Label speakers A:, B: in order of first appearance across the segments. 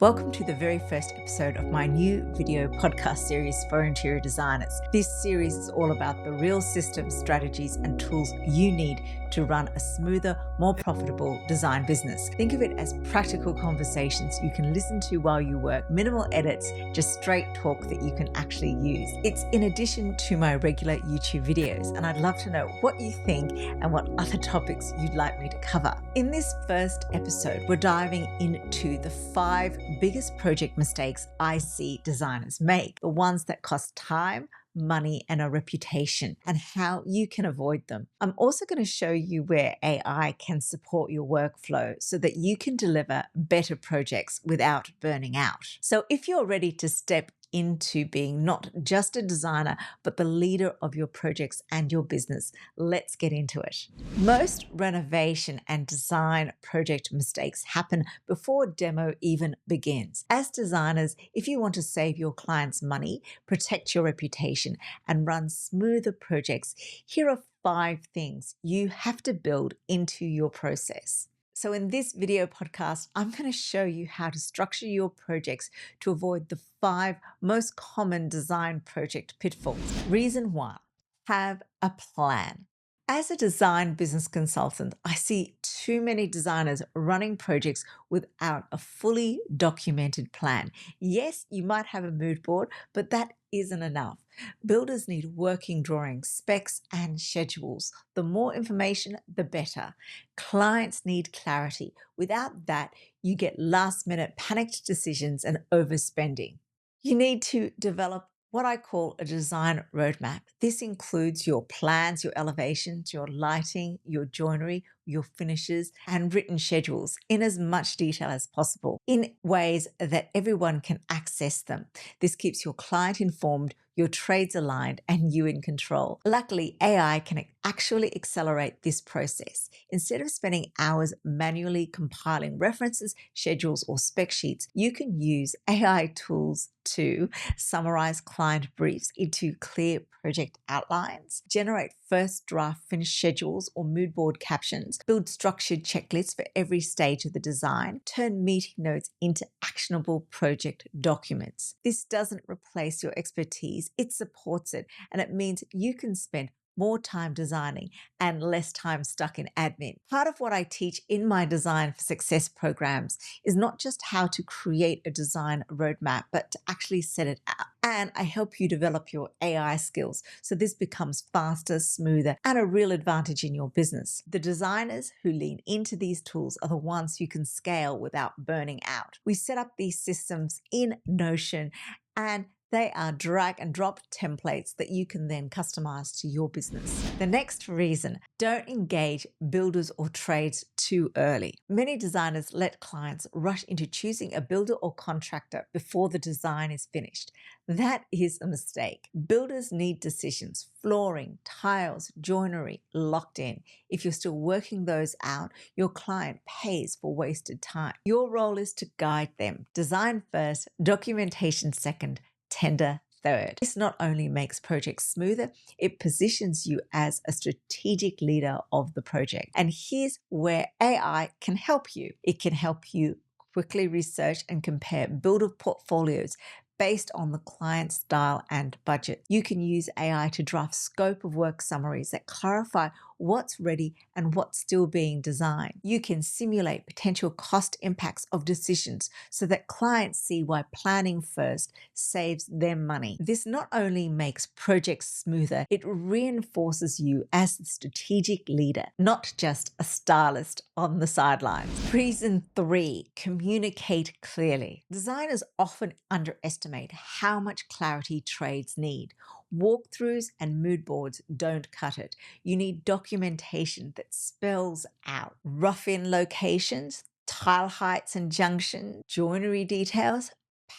A: Welcome to the very first episode of my new video podcast series for interior designers. This series is all about the real systems, strategies, and tools you need to run a smoother, more profitable design business. Think of it as practical conversations you can listen to while you work, minimal edits, just straight talk that you can actually use. It's in addition to my regular YouTube videos, and I'd love to know what you think and what other topics you'd like me to cover. In this first episode, we're diving into the 5 biggest project mistakes I see designers make, the ones that cost time, money, and a reputation, and how you can avoid them. I'm also going to show you where AI can support your workflow so that you can deliver better projects without burning out. So if you're ready to step into being not just a designer, but the leader of your projects and your business, let's get into it. Most renovation and design project mistakes happen before a demo even begins. As designers, if you want to save your clients money, protect your reputation, and run smoother projects, here are 5 things you have to build into your process. So in this video podcast, I'm going to show you how to structure your projects to avoid the 5 most common design project pitfalls. Reason 1, have a plan. As a design business consultant, I see too many designers running projects without a fully documented plan. Yes, you might have a mood board, but that isn't enough. Builders need working drawings, specs, and schedules. The more information, the better. Clients need clarity. Without that, you get last-minute panicked decisions and overspending. You need to develop what I call a design roadmap. This includes your plans, your elevations, your lighting, your joinery, your finishes, and written schedules in as much detail as possible in ways that everyone can access them. This keeps your client informed, your trades aligned, and you in control. Luckily, AI can actually accelerate this process. Instead of spending hours manually compiling references, schedules, or spec sheets, you can use AI tools to summarize client briefs into clear project outlines, generate first draft finish schedules or mood board captions, build structured checklists for every stage of the design, turn meeting notes into actionable project documents. This doesn't replace your expertise, it supports it, and it means you can spend more time designing and less time stuck in admin. Part of what I teach in my Design for Success programs is not just how to create a design roadmap, but to actually set it out. And I help you develop your AI skills so this becomes faster, smoother, and a real advantage in your business. The designers who lean into these tools are the ones who can scale without burning out. We set up these systems in Notion, and they are drag and drop templates that you can then customize to your business. The next reason, don't engage builders or trades too early. Many designers let clients rush into choosing a builder or contractor before the design is finished. That is a mistake. Builders need decisions, flooring, tiles, joinery locked in. If you're still working those out, your client pays for wasted time. Your role is to guide them. Design first, documentation second, tender third. This not only makes projects smoother, it positions you as a strategic leader of the project. And here's where AI can help you. It can help you quickly research and compare builder portfolios based on the client's style and budget. You can use AI to draft scope of work summaries that clarify what's ready and what's still being designed. You can simulate potential cost impacts of decisions so that clients see why planning first saves them money. This not only makes projects smoother, it reinforces you as the strategic leader, not just a stylist on the sidelines. Reason 3, communicate clearly. Designers often underestimate how much clarity trades need. Walkthroughs and mood boards don't cut it. You need documentation that spells out rough-in locations, tile heights and junction, joinery details,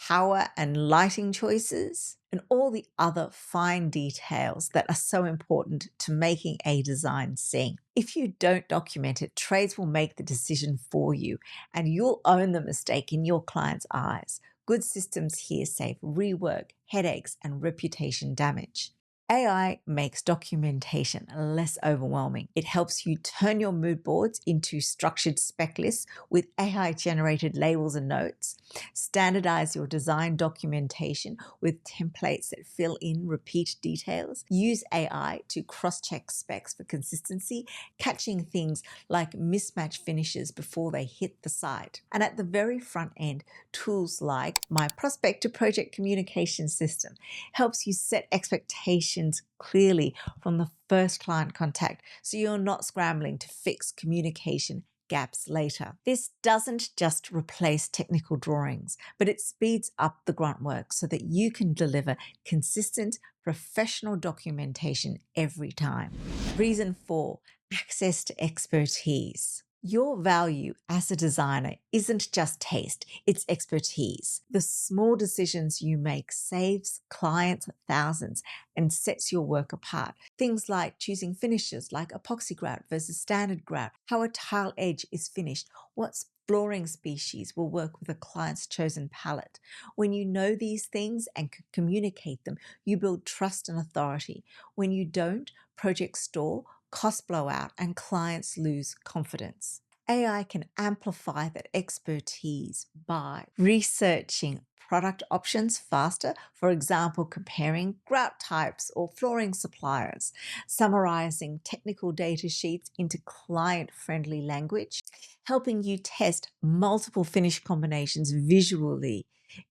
A: power and lighting choices, and all the other fine details that are so important to making a design sing. If you don't document it, trades will make the decision for you, and you'll own the mistake in your client's eyes. Good systems here save rework, headaches, and reputation damage. AI makes documentation less overwhelming. It helps you turn your mood boards into structured spec lists with AI generated labels and notes, standardize your design documentation with templates that fill in repeat details, use AI to cross-check specs for consistency, catching things like mismatched finishes before they hit the site. And at the very front end, tools like my prospect to project communication system helps you set expectations clearly from the first client contact so you're not scrambling to fix communication gaps later. This doesn't just replace technical drawings, but it speeds up the grunt work so that you can deliver consistent, professional documentation every time. Reason 4, access to expertise. Your value as a designer isn't just taste, it's expertise. The small decisions you make saves clients thousands and sets your work apart. Things like choosing finishes like epoxy grout versus standard grout, how a tile edge is finished, what flooring species will work with a client's chosen palette. When you know these things and can communicate them, you build trust and authority. When you don't, projects stall, costs blow out, and clients lose confidence. AI can amplify that expertise by researching product options faster, for example, comparing grout types or flooring suppliers, summarizing technical data sheets into client-friendly language, helping you test multiple finish combinations visually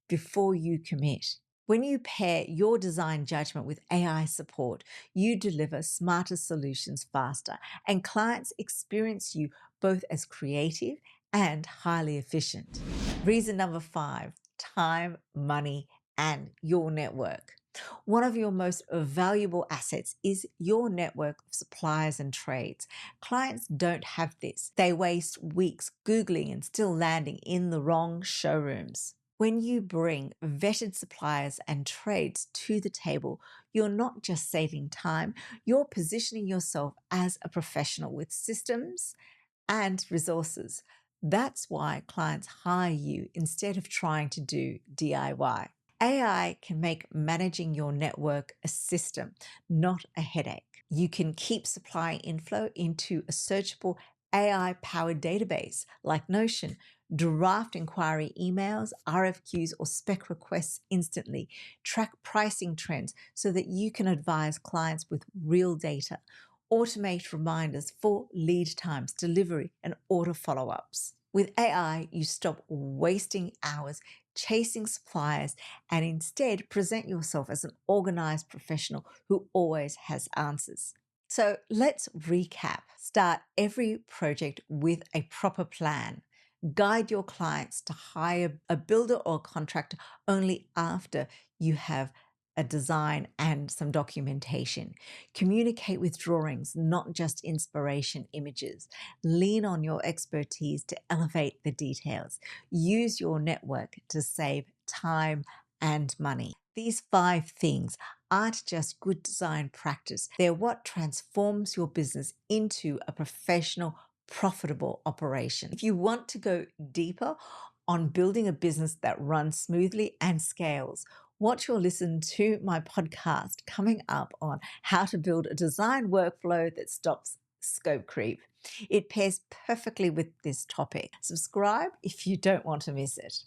A: before you commit. When you pair your design judgment with AI support, you deliver smarter solutions faster, and clients experience you both as creative and highly efficient. Reason number 5, time, money, and your network. One of your most valuable assets is your network of suppliers and trades. Clients don't have this. They waste weeks Googling and still landing in the wrong showrooms. When you bring vetted suppliers and trades to the table, you're not just saving time, you're positioning yourself as a professional with systems and resources. That's why clients hire you instead of trying to do DIY. AI can make managing your network a system, not a headache. You can keep supply inflow into a searchable AI-powered database like Notion, draft inquiry emails, RFQs, or spec requests instantly, track pricing trends so that you can advise clients with real data, automate reminders for lead times, delivery, and order follow-ups. With AI, you stop wasting hours chasing suppliers and instead present yourself as an organized professional who always has answers. So let's recap. Start every project with a proper plan. Guide your clients to hire a builder or a contractor only after you have a design and some documentation. Communicate with drawings, not just inspiration images. Lean on your expertise to elevate the details. Use your network to save time and money. These 5 things aren't just good design practice. They're what transforms your business into a professional, profitable operation. If you want to go deeper on building a business that runs smoothly and scales, watch or listen to my podcast coming up on how to build a design workflow that stops scope creep. It pairs perfectly with this topic. Subscribe if you don't want to miss it.